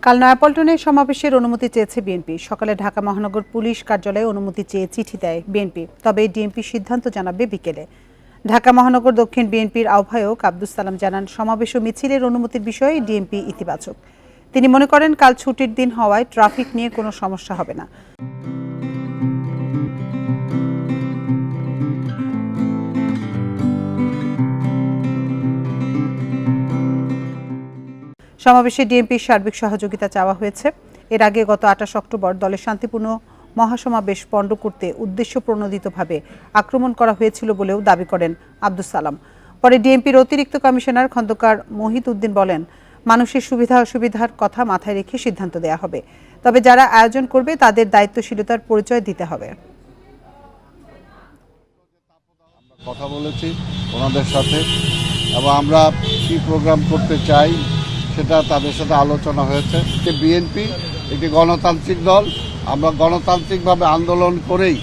কাল নয়াপল্টনে সমাবেশের অনুমতি চেয়েছে বিএনপি। সকালে ঢাকা মহানগর পুলিশ কার্যালয়ে অনুমতি চেয়ে চিঠি দেয় বিএনপি, তবে ডিএমপি সিদ্ধান্ত জানাবে বিকেলে। ঢাকা মহানগর দক্ষিণ বিএনপির আহ্বায়ক আব্দুস সালাম জানান, সমাবেশ ও মিছিলের অনুমতির বিষয়ে ডিএমপি ইতিবাচক। তিনি মনে করেন, কাল ছুটির দিন হওয়ায় ট্রাফিক নিয়ে কোনো সমস্যা হবে না। সমাবেশে ডিএমপির সার্বিক সহযোগিতা চাওয়া হয়েছে। এর আগে গত 28 অক্টোবর দলের শান্তিপূর্ণ মহাসমাবেশ পণ্ড করতে উদ্দেশ্য প্রণোদিতভাবে আক্রমণ করা হয়েছিল বলেও দাবি করেন আব্দুস সালাম। পরে ডিএমপির অতিরিক্ত কমিশনার খন্দকার মহিত উদ্দিন বলেন, মানুষের সুবিধা অসুবিধার কথা মাথায় রেখে সিদ্ধান্ত দেওয়া হবে, তবে যারা আয়োজন করবে তাদের দায়িত্বশীলতার পরিচয় দিতে হবে। কথা বলেছি ওনাদের সাথে এবং আমরা কি প্রোগ্রাম করতে চাই সেটা তাদের সাথে আলোচনা হয়েছে। বিএনপি একটি গণতান্ত্রিক দল, আমরা গণতান্ত্রিকভাবে আন্দোলন করেই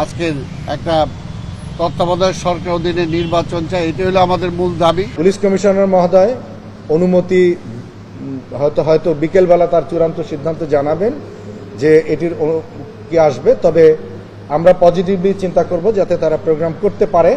আজকে একটা তত্ত্বাবধায়ক সরকার অধীনে নির্বাচন চাই, এটি হলো আমাদের মূল দাবি। পুলিশ কমিশনার মহোদয় অনুমতি হয়তো বিকেলবেলা তার চূড়ান্ত সিদ্ধান্ত জানাবেন যে এটির কি আসবে, তবে আমরা পজিটিভলি চিন্তা করব যাতে তারা প্রোগ্রাম করতে পারে।